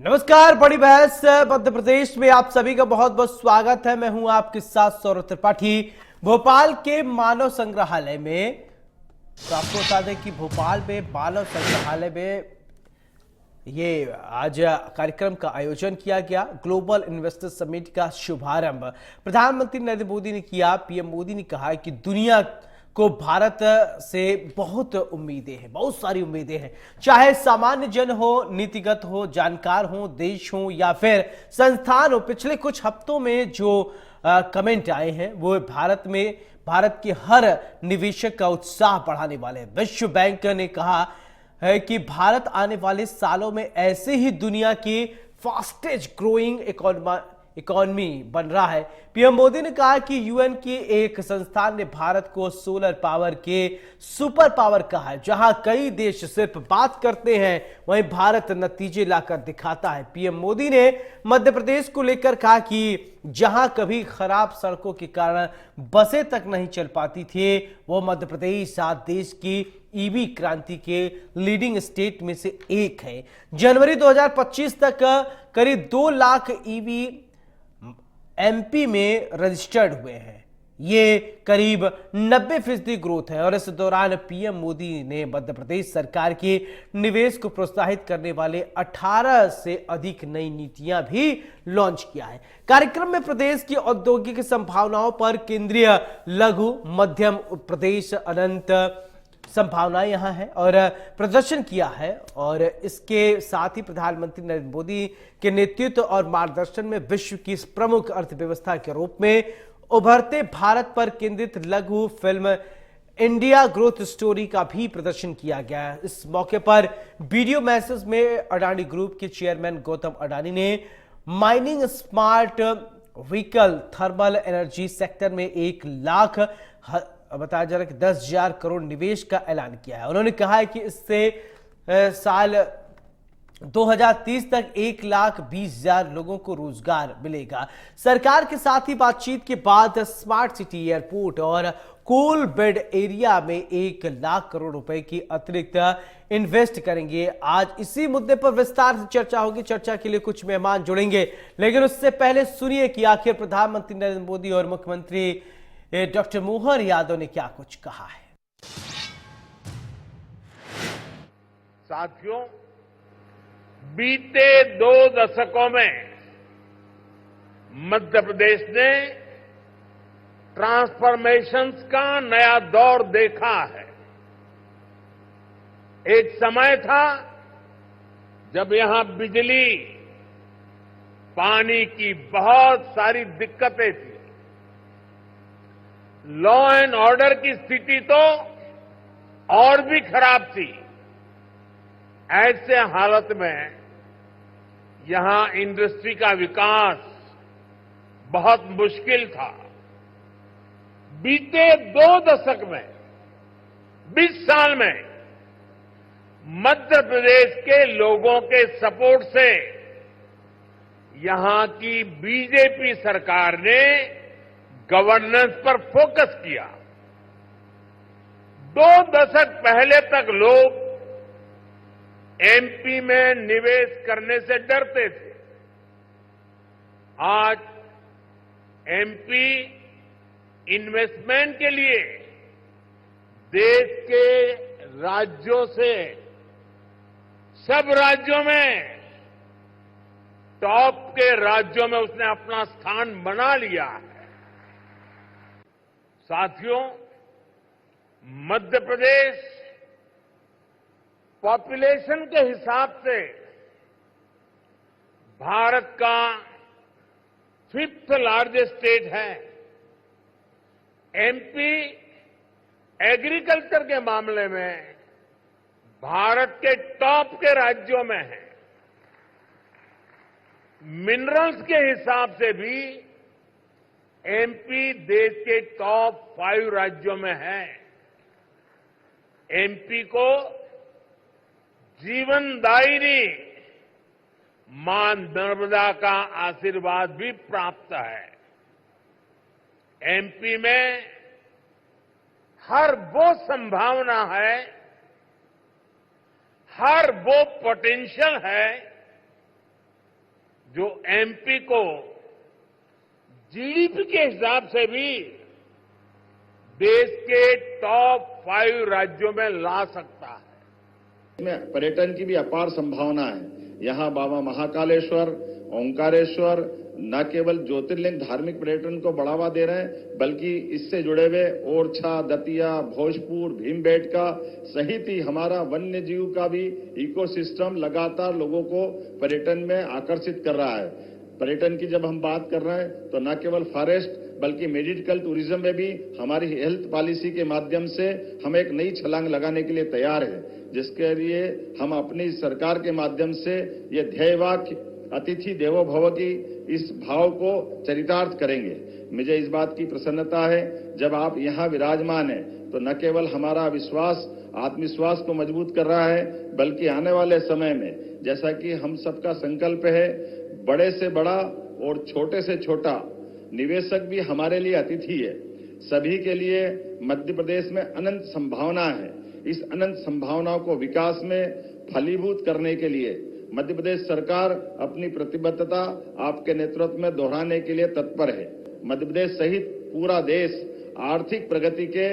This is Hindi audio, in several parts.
नमस्कार। बड़ी बहस मध्य प्रदेश में आप सभी का बहुत बहुत स्वागत है। मैं हूं आपके साथ सौरभ त्रिपाठी। भोपाल के मानव संग्रहालय में तो आपको बता दें कि भोपाल में मानव संग्रहालय में ये आज कार्यक्रम का आयोजन किया गया। ग्लोबल इन्वेस्टर समिट का शुभारंभ प्रधानमंत्री नरेंद्र मोदी ने किया। पीएम मोदी ने कहा कि दुनिया को भारत से बहुत उम्मीदें हैं, बहुत सारी उम्मीदें हैं, चाहे सामान्य जन हो, नीतिगत हो, जानकार हो, देश हो या फिर संस्थान हो। पिछले कुछ हफ्तों में जो कमेंट आए हैं वो भारत के हर निवेशक का उत्साह बढ़ाने वाले हैं। विश्व बैंक ने कहा है कि भारत आने वाले सालों में ऐसे ही दुनिया की फास्टेस्ट ग्रोइंग इकोनॉमी बन रहा है। पीएम मोदी ने कहा कि यूएन की एक संस्थान ने भारत को सोलर पावर के सुपर पावर कहा है। जहां कई देश सिर्फ बात करते हैं, वहीं भारत नतीजे लाकर दिखाता है। पीएम मोदी ने मध्य प्रदेश को लेकर कहा कि जहां कभी खराब सड़कों के कारण बसें तक नहीं चल पाती थी, वो मध्य प्रदेश आज देश की ईवी क्रांति के लीडिंग स्टेट में से एक है। जनवरी 2025 तक करीब 2 लाख ईवी एमपी में रजिस्टर्ड हुए हैं। ये करीब 90% ग्रोथ है। और इस दौरान पीएम मोदी ने मध्य प्रदेश सरकार के निवेश को प्रोत्साहित करने वाले 18 से अधिक नई नीतियां भी लॉन्च किया है। कार्यक्रम में प्रदेश की औद्योगिक संभावनाओं पर केंद्रीय लघु मध्यम प्रदेश अनंत संभावनाएं यहां है और प्रदर्शन किया है। और इसके साथ ही प्रधानमंत्री नरेंद्र मोदी के नेतृत्व और मार्गदर्शन में विश्व की प्रमुख अर्थव्यवस्था के रूप में उभरते भारत पर केंद्रित लघु फिल्म इंडिया ग्रोथ स्टोरी का भी प्रदर्शन किया गया। इस मौके पर वीडियो मैसेज में अडानी ग्रुप के चेयरमैन गौतम अडानी ने mining, smart vehicle, thermal energy sector में 1 लाख बताया जा रहा है कि 10,000 करोड़ निवेश का ऐलान किया है। उन्होंने कहा है कि इससे साल 2030 तक 1,20,000 लोगों को रोजगार मिलेगा। सरकार के साथ ही बातचीत के बाद स्मार्ट सिटी, एयरपोर्ट और कोल बेड एरिया में 1 लाख करोड़ रुपए की अतिरिक्त इन्वेस्ट करेंगे। आज इसी मुद्दे पर विस्तार से चर्चा होगी। चर्चा के लिए कुछ मेहमान जुड़ेंगे, लेकिन उससे पहले सुनिए कि आखिर प्रधानमंत्री नरेंद्र मोदी और मुख्यमंत्री डॉक्टर मोहन यादव ने क्या कुछ कहा है। साथियों, बीते 2 दशकों में मध्य प्रदेश ने ट्रांसफॉर्मेशंस का नया दौर देखा है। एक समय था जब यहां बिजली, पानी की बहुत सारी दिक्कतें थी। लॉ एंड ऑर्डर की स्थिति तो और भी खराब थी। ऐसे हालत में यहां इंडस्ट्री का विकास बहुत मुश्किल था। बीते 2 दशक में, 20 साल में मध्य प्रदेश के लोगों के सपोर्ट से यहां की बीजेपी सरकार ने गवर्नेंस पर फोकस किया। 2 दशक पहले तक लोग एमपी में निवेश करने से डरते थे। आज एमपी इन्वेस्टमेंट के लिए देश के राज्यों से, सब राज्यों में, टॉप के राज्यों में उसने अपना स्थान बना लिया है। साथियों, मध्य प्रदेश पॉपुलेशन के हिसाब से भारत का 5th लार्जेस्ट स्टेट है। एमपी एग्रीकल्चर के मामले में भारत के टॉप के राज्यों में है। मिनरल्स के हिसाब से भी एमपी देश के टॉप 5 राज्यों में है। एमपी को जीवनदायिनी मां नर्मदा का आशीर्वाद भी प्राप्त है। एमपी में हर वो संभावना है, हर वो पोटेंशियल है जो एमपी को जीडीपी के हिसाब से भी देश के टॉप 5 राज्यों में ला सकता है। में पर्यटन की भी अपार संभावना है। यहाँ बाबा महाकालेश्वर, ओंकारेश्वर न केवल ज्योतिर्लिंग धार्मिक पर्यटन को बढ़ावा दे रहे हैं, बल्कि इससे जुड़े हुए ओरछा, दतिया, भोजपुर, भीमबेटका सहित ही हमारा वन्य जीव का भी इकोसिस्टम लगातार लोगों को पर्यटन में आकर्षित कर रहा है। पर्यटन की जब हम बात कर रहे हैं तो न केवल फॉरेस्ट बल्कि मेडिकल टूरिज्म में भी हमारी हेल्थ पॉलिसी के माध्यम से हम एक नई छलांग लगाने के लिए तैयार है, जिसके लिए हम अपनी सरकार के माध्यम से ये ध्येय वाक्य अतिथि देवो भव की इस भाव को चरितार्थ करेंगे। मुझे इस बात की प्रसन्नता है जब आप यहाँ विराजमान हैं तो न केवल हमारा विश्वास आत्मविश्वास को मजबूत कर रहा है, बल्कि आने वाले समय में जैसा कि हम सबका संकल्प है, बड़े से बड़ा और छोटे से छोटा निवेशक भी हमारे लिए अतिथि है। सभी के लिए मध्य प्रदेश में अनंत संभावना है। इस अनंत संभावनाओं को विकास में फलीभूत करने के लिए मध्य प्रदेश सरकार अपनी प्रतिबद्धता आपके नेतृत्व में दोहराने के लिए तत्पर है। मध्य प्रदेश सहित पूरा देश आर्थिक प्रगति के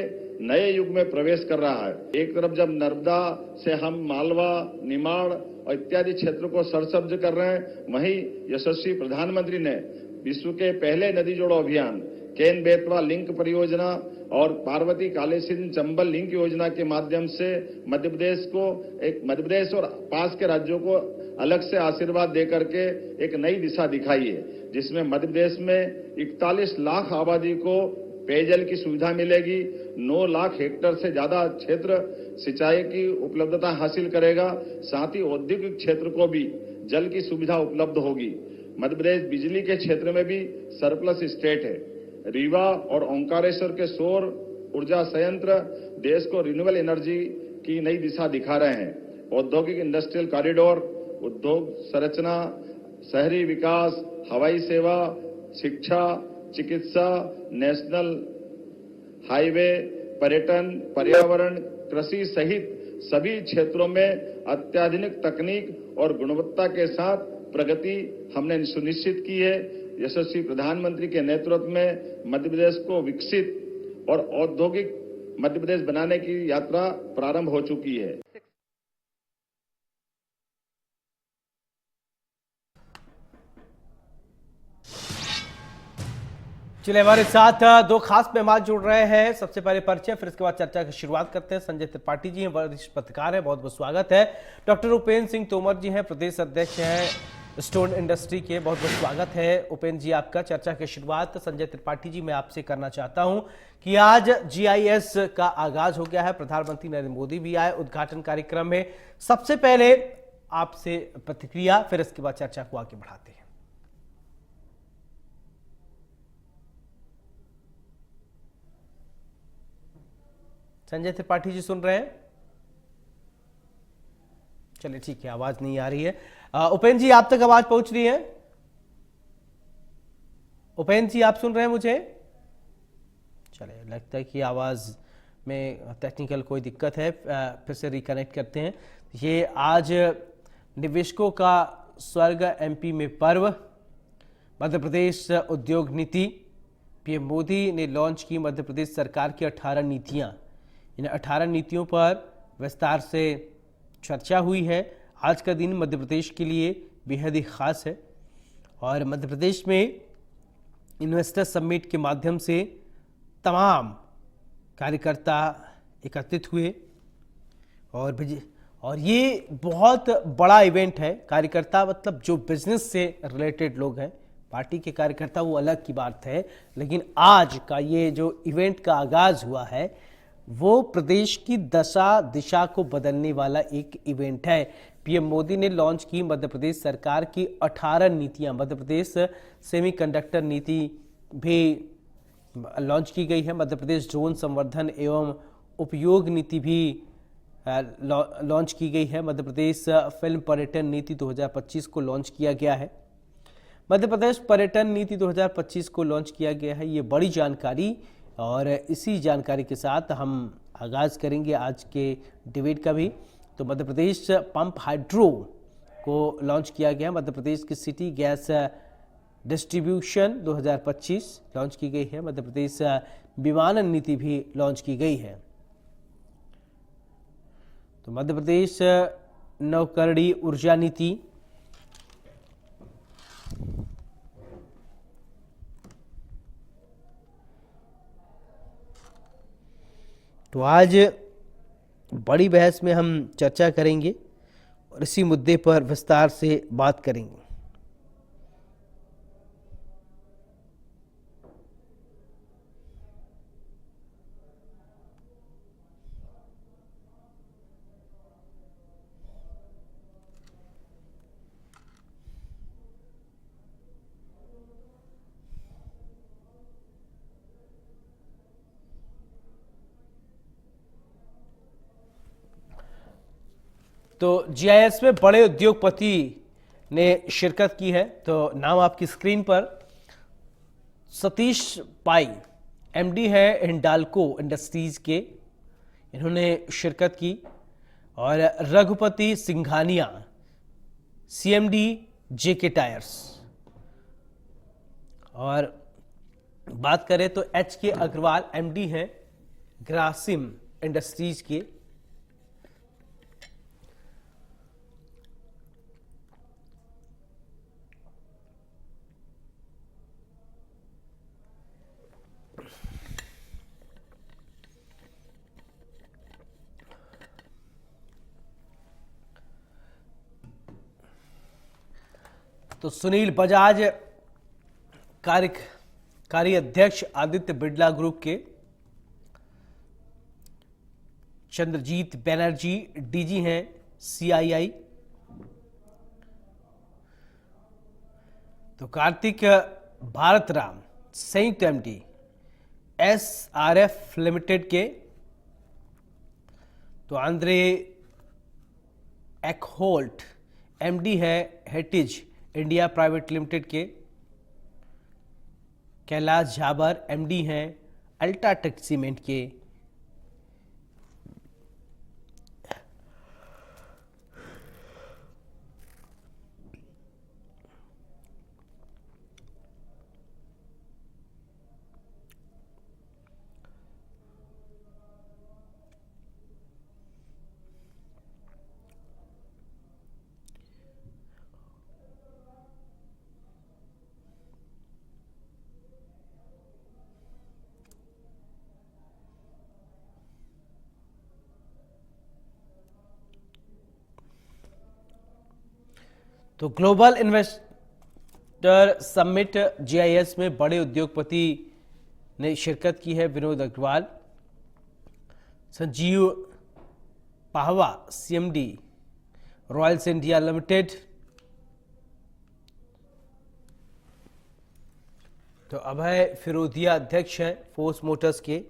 नए युग में प्रवेश कर रहा है। एक तरफ जब नर्मदा से हम मालवा, निमाड़ और इत्यादि क्षेत्रों को सरसब्ज कर रहे हैं, वहीं यशस्वी प्रधानमंत्री ने विश्व के पहले नदी जोड़ो अभियान केन बेतवा लिंक परियोजना और पार्वती कालेसिन चंबल लिंक योजना के माध्यम से मध्य प्रदेश और पास के राज्यों को अलग से आशीर्वाद देकर के एक नई दिशा दिखाई है, जिसमें मध्य प्रदेश में 41 लाख आबादी को पेयजल की सुविधा मिलेगी, 9 लाख हेक्टेयर से ज्यादा क्षेत्र सिंचाई की उपलब्धता हासिल करेगा, साथ ही औद्योगिक क्षेत्र को भी जल की सुविधा उपलब्ध होगी। मध्य प्रदेश बिजली के क्षेत्र में भी सरप्लस स्टेट है। रीवा और ओंकारेश्वर के सौर ऊर्जा संयंत्र देश को रिन्यूएबल एनर्जी की नई दिशा दिखा रहे हैं। औद्योगिक इंडस्ट्रियल कॉरिडोर, उद्योग संरचना, शहरी विकास, हवाई सेवा, शिक्षा, चिकित्सा, नेशनल हाईवे, पर्यटन, पर्यावरण, कृषि सहित सभी क्षेत्रों में अत्याधुनिक तकनीक और गुणवत्ता के साथ प्रगति हमने सुनिश्चित की है। यशस्वी प्रधानमंत्री के नेतृत्व में मध्य प्रदेश को विकसित और औद्योगिक मध्य प्रदेश बनाने की यात्रा प्रारंभ हो चुकी है। चलिए, हमारे साथ 2 खास मेहमान जुड़ रहे हैं। सबसे पहले परिचय, फिर इसके बाद चर्चा की शुरुआत करते हैं। संजय त्रिपाठी जी हैं, वरिष्ठ पत्रकार हैं, बहुत बहुत स्वागत है। डॉक्टर उपेंद्र सिंह तोमर जी हैं, प्रदेश अध्यक्ष हैं स्टोन इंडस्ट्री के, बहुत बहुत स्वागत है उपेंद्र जी आपका। चर्चा की शुरुआत संजय त्रिपाठी जी मैं आपसे करना चाहता हूं कि आज GIS का आगाज हो गया है, प्रधानमंत्री नरेंद्र मोदी भी आए उद्घाटन कार्यक्रम में। सबसे पहले आपसे प्रतिक्रिया, फिर इसके बाद चर्चा को आगे बढ़ाते हैं। संजय त्रिपाठी जी सुन रहे हैं? चलिए ठीक है, आवाज नहीं आ रही है। उपेंद्र जी आप तक आवाज पहुंच रही है? उपेंद्र जी आप सुन रहे हैं मुझे? चलिए, लगता है कि आवाज में टेक्निकल कोई दिक्कत है, फिर से रिकनेक्ट करते हैं। ये आज निवेशकों का स्वर्ग MP में पर्व, मध्य प्रदेश उद्योग नीति, PM मोदी ने लॉन्च की मध्य प्रदेश सरकार की 18 नीतियां। इन 18 नीतियों पर विस्तार से चर्चा हुई है। आज का दिन मध्य प्रदेश के लिए बेहद ही खास है और मध्य प्रदेश में इन्वेस्टर समिट के माध्यम से तमाम कार्यकर्ता एकत्रित हुए और ये बहुत बड़ा इवेंट है। कार्यकर्ता मतलब जो बिजनेस से रिलेटेड लोग हैं, पार्टी के कार्यकर्ता वो अलग की बात है, लेकिन आज का ये जो इवेंट का आगाज हुआ है वो प्रदेश की दशा दिशा को बदलने वाला एक इवेंट है। PM मोदी ने लॉन्च की मध्य प्रदेश सरकार की 18 नीतियां। मध्य प्रदेश सेमीकंडक्टर नीति भी लॉन्च की गई है। मध्य प्रदेश ड्रोन संवर्धन एवं उपयोग नीति भी लॉन्च की गई है। मध्य प्रदेश फिल्म पर्यटन नीति 2025 को लॉन्च किया गया है। मध्य प्रदेश पर्यटन नीति 2025 को लॉन्च किया गया है। ये बड़ी जानकारी, और इसी जानकारी के साथ हम आगाज करेंगे आज के डिबेट का भी। तो मध्य प्रदेश पंप हाइड्रो को लॉन्च किया गया। मध्य प्रदेश की सिटी गैस डिस्ट्रीब्यूशन 2025 लॉन्च की गई है। मध्य प्रदेश विमानन नीति भी लॉन्च की गई है। तो मध्य प्रदेश नवकरणीय ऊर्जा नीति, तो आज बड़ी बहस में हम चर्चा करेंगे और इसी मुद्दे पर विस्तार से बात करेंगे। तो जीआईएस में बड़े उद्योगपति ने शिरकत की है। तो नाम आपकी स्क्रीन पर, सतीश पाई एमडी है हिंडाल्को इंडस्ट्रीज के, इन्होंने शिरकत की। और रघुपति सिंघानिया सीएमडी जेके टायर्स। और बात करें तो एच के अग्रवाल एमडी हैं ग्रासिम इंडस्ट्रीज के। तो सुनील बजाज कार्यकारी अध्यक्ष आदित्य बिरला ग्रुप के, चंद्रजीत बैनर्जी डीजी हैं सीआईआई। तो कार्तिक भारतराम संयुक्त एमडी एसआरएफ लिमिटेड के। तो आंद्रे एक्होल्ट एमडी है हेटिज इंडिया प्राइवेट लिमिटेड के। कैलाश झाबर एमडी हैं अल्ट्राटेक सीमेंट के। तो ग्लोबल इन्वेस्टर समिट जीआईएस में बड़े उद्योगपति ने शिरकत की है। Vinod Agarwal, Sanjeev Pahwa CMD Royals India limited. तो अभय फिरोदिया अध्यक्ष हैं फोर्स मोटर्स के।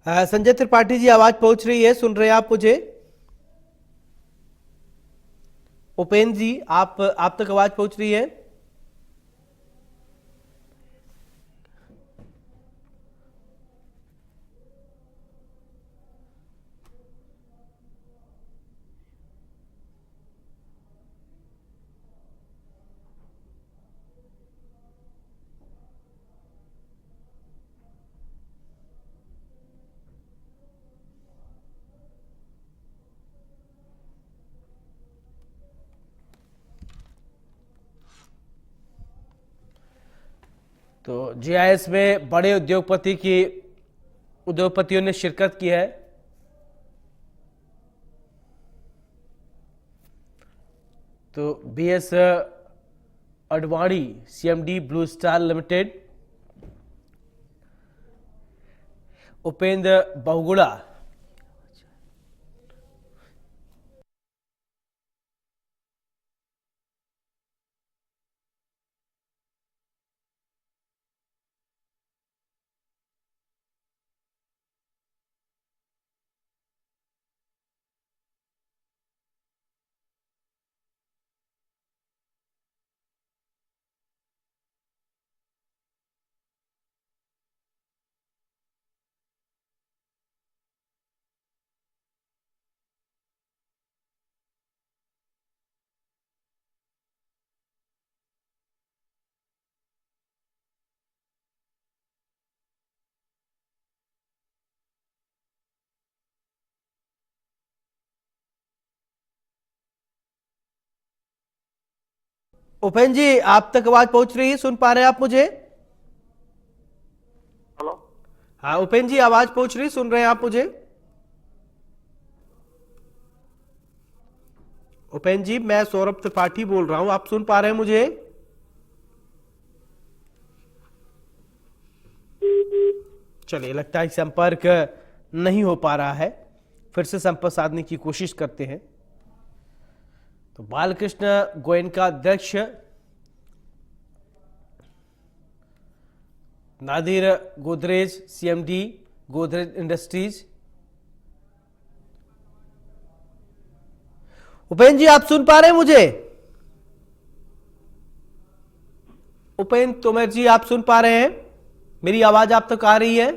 संजय त्रिपाठी जी, आवाज पहुंच रही है, सुन रहे हैं आप मुझे? उपेंद्र जी, आप तक आवाज पहुंच रही है? तो जीआईएस में बड़े उद्योगपतियों ने शिरकत की है। तो BS Advani CMD Blue Star Limited, Upendra Bahuguna Upen ji, आप तक आवाज पहुंच रही है? सुन पा रहे हैं आप मुझे? हेलो। हाँ उपेन जी, आवाज पहुंच रही, सुन रहे हैं आप मुझे? उपेन जी, मैं सौरभ त्रिपाठी बोल रहा हूं, आप सुन पा रहे हैं मुझे? चलिए, लगता है संपर्क नहीं हो पा रहा है, फिर से संपर्क साधने की कोशिश करते हैं। तो बालकृष्ण गोयनका अध्यक्ष नादिर गोदरेज, सीएमडी गोदरेज इंडस्ट्रीज। उपेन जी, आप सुन पा रहे हैं मुझे? उपेन तोमर जी, आप सुन पा रहे हैं? मेरी आवाज आप तक आ रही है?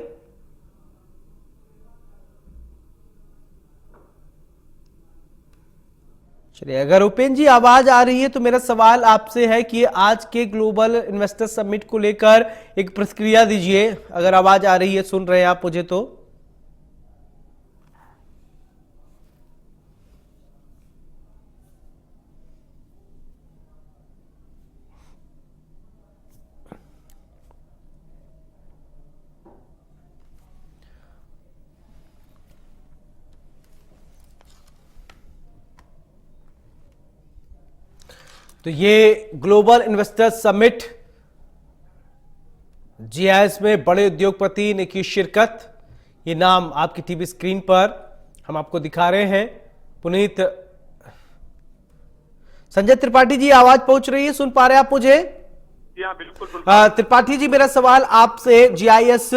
चलिए, अगर उपेन जी आवाज आ रही है तो मेरा सवाल आपसे है कि आज के ग्लोबल इन्वेस्टर समिट को लेकर एक प्रतिक्रिया दीजिए। अगर आवाज आ रही है, सुन रहे हैं आप मुझे तो? तो ये ग्लोबल इन्वेस्टर समिट, जीआईएस में बड़े उद्योगपति ने की शिरकत। ये नाम आपकी टीवी स्क्रीन पर हम आपको दिखा रहे हैं। पुनीत संजय त्रिपाठी जी, आवाज पहुंच रही है? सुन पा रहे हैं आप मुझे? हाँ, बिल्कुल। त्रिपाठी जी, मेरा सवाल आपसे, जीआईएस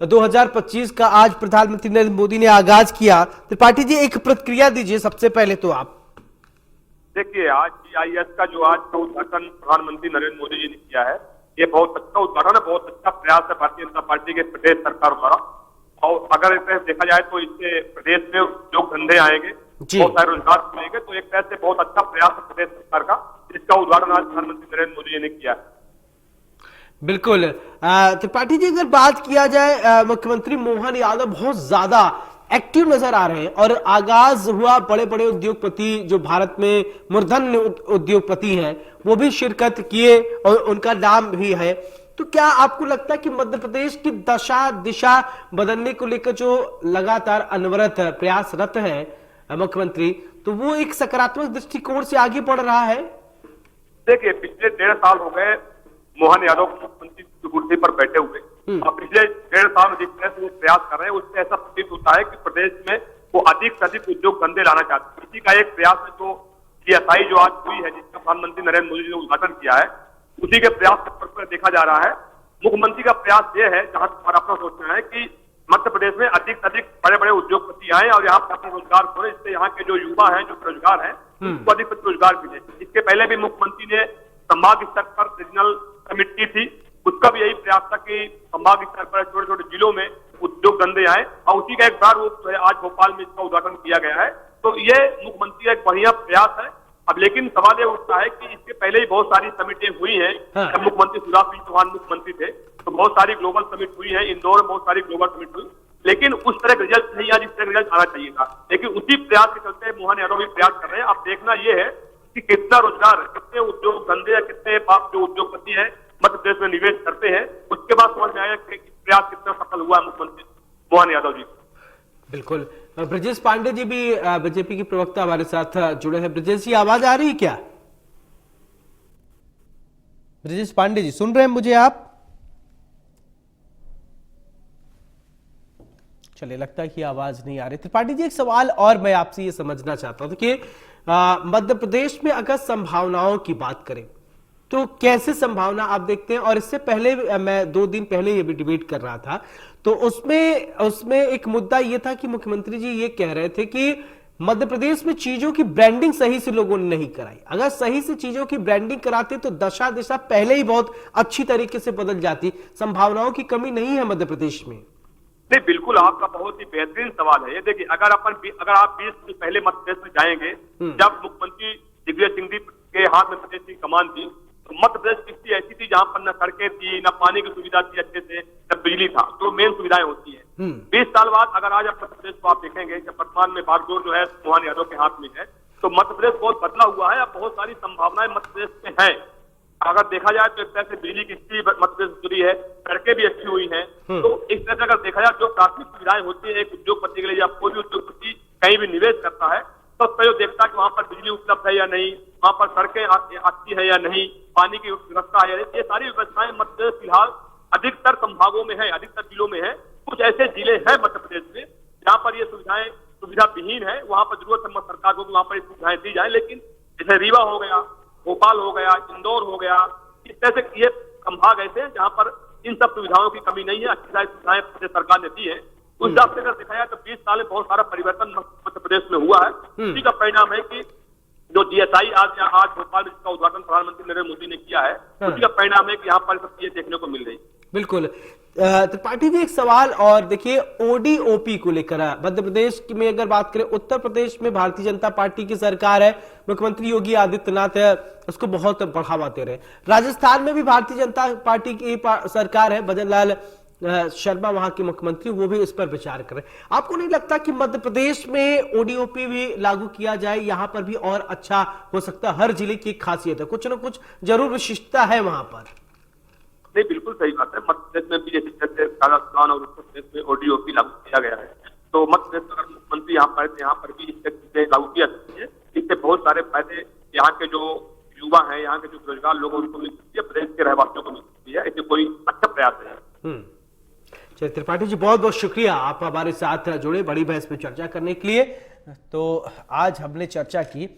2025 का आज प्रधानमंत्री नरेंद्र मोदी ने आगाज किया। त्रिपाठी जी, एक प्रतिक्रिया दीजिए सबसे पहले तो आप। देखिए, आज जीआईएस का जो आज का उद्घाटन प्रधानमंत्री नरेंद्र मोदी जी ने किया है, ये बहुत अच्छा उद्घाटन है, बहुत अच्छा प्रयास है भारतीय जनता पार्टी के प्रदेश सरकार द्वारा। और अगर एक तरह से देखा जाए तो इससे प्रदेश में उद्योग धंधे आएंगे, बहुत सारे रोजगार मिलेंगे। तो एक तरह से बहुत अच्छा प्रयास है प्रदेश सरकार का, जिसका उद्घाटन आज प्रधानमंत्री नरेंद्र मोदी जी ने किया है। बिल्कुल। त्रिपाठी जी, अगर बात किया जाए, मुख्यमंत्री मोहन यादव बहुत ज्यादा एक्टिव नजर आ रहे हैं और आगाज हुआ, बड़े बड़े उद्योगपति जो भारत में मूर्धन्य उद्योगपति हैं वो भी शिरकत किए और उनका नाम भी है। तो क्या आपको लगता है कि मध्य प्रदेश की दशा दिशा बदलने को लेकर जो लगातार अनवरत प्रयासरत है मुख्यमंत्री, तो वो एक सकारात्मक दृष्टिकोण से आगे बढ़ रहा है? देखिए, पिछले 1.5 साल हो गए मोहन यादव मुख्यमंत्री की कुर्सी पर बैठे हुए, और पिछले 1.5 साल में जिस तरह से वो प्रयास कर रहे हैं, उससे ऐसा प्रतीत होता है कि प्रदेश में वो अधिक से अधिक उद्योग धंधे लाना चाहते हैं। इसी का एक प्रयास है जो जीएसआई जो आज हुई है, जिसका प्रधानमंत्री नरेंद्र मोदी जी ने उद्घाटन किया है, उसी के प्रयास पर देखा जा रहा है। मुख्यमंत्री का प्रयास ये है, जहां तक अपना सोचना है, कि मध्य प्रदेश में अधिक से अधिक बड़े बड़े उद्योगपति आए और यहाँ पर अपना रोजगार खोले, जिससे यहाँ के जो युवा हैं, जो बेरोजगार हैं, उनको अधिक से अधिक रोजगार मिले। इसके पहले भी मुख्यमंत्री ने संभाग स्तर पर रीजनल समिट की थी, उसका भी यही प्रयास था कि संभाग स्तर पर छोटे छोटे जिलों में उद्योग धंधे आए, और उसी का एक बार रूप आज भोपाल में इसका उद्घाटन किया गया है। तो ये मुख्यमंत्री का एक बढ़िया प्रयास है। अब लेकिन सवाल ये उठता है कि इसके पहले ही बहुत सारी समिटें हुई हैं। जब मुख्यमंत्री शिवराज सिंह चौहान मुख्यमंत्री थे तो बहुत सारी ग्लोबल समिट हुई है, इंदौर में बहुत सारी ग्लोबल समिट हुई, लेकिन उस तरह का रिजल्ट नहीं आया जिस तरह रिजल्ट आना चाहिए था। लेकिन उसी प्रयास के चलते मोहन यादव भी प्रयास कर रहे हैं। अब देखना यह है कि कितना रोजगार, कितने उद्योग धंधे या कितने जो उद्योगपति हैं मध्य प्रदेश में निवेश करते हैं, उसके बाद समझ में आएगा कि प्रयास कितना सफल हुआ है मुख्यमंत्री मोहन यादव जी। बिल्कुल। ब्रजेश पांडे जी भी बीजेपी की प्रवक्ता हमारे साथ जुड़े हैं। ब्रजेश जी, आवाज आ रही है क्या? ब्रजेश पांडे जी, सुन रहे हैं मुझे आप? चलिए, लगता है कि आवाज नहीं आ रही। त्रिपाठी जी, एक सवाल और मैं आपसे ये समझना चाहता हूं कि मध्य प्रदेश में अगर संभावनाओं की बात करें तो कैसे संभावना आप देखते हैं? और इससे पहले मैं 2 दिन पहले ये भी डिबेट कर रहा था, तो उसमें एक मुद्दा ये था कि मुख्यमंत्री जी ये कह रहे थे कि मध्य प्रदेश में चीजों की ब्रांडिंग सही से लोगों ने नहीं कराई। अगर सही से चीजों की ब्रांडिंग कराते तो दशा दिशा पहले ही बहुत अच्छी तरीके से बदल जाती। संभावनाओं की कमी नहीं है मध्य प्रदेश में। नहीं, बिल्कुल, आपका बहुत ही बेहतरीन सवाल है ये। देखिए, अगर आप 20 दिन पहले मध्य प्रदेश में जाएंगे, जब मुख्यमंत्री दिग्विजय सिंह के हाथ में प्रदेश की कमान थी, तो मध्य प्रदेश किसी ऐसी थी जहां पर न सड़कें थी, न पानी की सुविधा थी अच्छे से, न बिजली था, जो मेन सुविधाएं होती है। 20 साल बाद अगर आज मध्य प्रदेश को आप देखेंगे, जब वर्तमान में बागडोर जो है मोहन यादव के हाथ में है, तो मध्य प्रदेश बहुत बदला हुआ है। अब बहुत सारी संभावनाएं मध्य प्रदेश में है। अगर देखा जाए तो एक तरह से बिजली की स्थिति मध्य प्रदेश से जुड़ी है, सड़कें भी अच्छी हुई हैं। तो इस तरह से अगर देखा जाए जो प्राथमिक सुविधाएं होती है एक उद्योगपति के लिए, या कोई भी उद्योगपति कहीं भी निवेश करता है तो जो देखता है कि वहां पर बिजली उपलब्ध है या नहीं, वहां पर सड़कें अच्छी है या नहीं, पानी की व्यवस्था है या नहीं, ये सारी व्यवस्थाएं मध्य प्रदेश फिलहाल अधिकतर संभागों में है, अधिकतर जिलों में है। कुछ ऐसे जिले हैं मध्य प्रदेश में जहाँ पर ये सुविधाएं सुविधा विहीन है, वहां पर जरूरत है सरकार को वहां पर सुविधाएं दी जाए। लेकिन जैसे रीवा हो गया, भोपाल हो गया, इंदौर हो गया, इस तरह से ये संभाग ऐसे हैं जहां पर इन सब सुविधाओं की कमी नहीं है, अच्छी सारी सुविधाएं प्रदेश सरकार ने दी है। उस हिसाब से अगर देखा जाए तो 20 साल में बहुत सारा परिवर्तन मध्य प्रदेश में हुआ है। इसी का परिणाम है कि जो DSI आज भोपाल में जिसका उद्घाटन प्रधानमंत्री नरेंद्र मोदी ने किया है, उसी का परिणाम है कि यहाँ पर सब चीजें देखने को मिल रही है। बिल्कुल। त्रिपाठी जी, एक सवाल और देखिए, ODOP को लेकर मध्य प्रदेश में अगर बात करें, उत्तर प्रदेश में भारतीय जनता पार्टी की सरकार है, मुख्यमंत्री योगी आदित्यनाथ है, उसको बहुत बढ़ावा दे रहे हैं। राजस्थान में भी भारतीय जनता पार्टी की सरकार है, भजन लाल शर्मा वहां के मुख्यमंत्री, वो भी इस पर विचार कर रहे हैं। आपको नहीं लगता कि मध्य प्रदेश में ODOP भी लागू किया जाए, यहां पर भी और अच्छा हो सकता है? हर जिले की एक खासियत है, कुछ ना कुछ जरूर विशिष्टता है वहां पर। नहीं, बिल्कुल सही बात है। मध्य प्रदेश में भी जैसे राजस्थान और उत्तर प्रदेश में ODOP लागू किया गया है, तो मध्य प्रदेश में अगर मुख्यमंत्री यहाँ पर भी इस चीजें लागू किया सकती है। इससे बहुत सारे फायदे यहाँ के जो युवा हैं, यहाँ के जो बेरोजगार लोग उनको मिल सकती है, प्रदेश के रहवासियों को मिल सकती है। इससे कोई अच्छा प्रयास है। चलिए त्रिपाठी जी, बहुत बहुत शुक्रिया, आप हमारे साथ जुड़े बड़ी बहस पे चर्चा करने के लिए। तो आज हमने चर्चा की,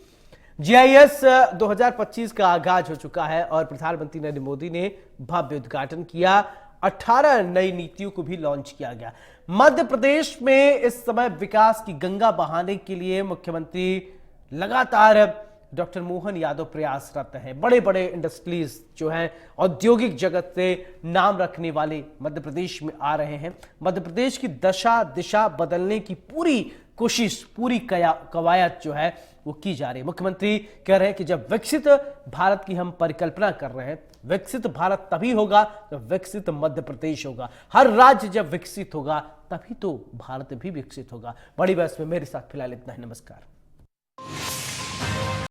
GIS 2025 का आगाज हो चुका है और प्रधानमंत्री नरेंद्र मोदी ने भव्य उद्घाटन किया, 18 नई नीतियों को भी लॉन्च किया गया। मध्य प्रदेश में इस समय विकास की गंगा बहाने के लिए मुख्यमंत्री लगातार डॉक्टर मोहन यादव प्रयासरत हैं। बड़े बड़े इंडस्ट्रीज जो हैं, औद्योगिक जगत से नाम रखने वाले मध्य प्रदेश में आ रहे हैं। मध्य प्रदेश की दशा दिशा बदलने की पूरी कोशिश, पूरी कवायद जो है वो की जा रही है। मुख्यमंत्री कह रहे हैं कि जब विकसित भारत की हम परिकल्पना कर रहे हैं, विकसित भारत तभी होगा जब विकसित मध्य प्रदेश होगा। हर राज्य जब विकसित होगा तभी तो भारत भी विकसित होगा। बड़ी बहस में मेरे साथ फिलहाल इतना ही। नमस्कार।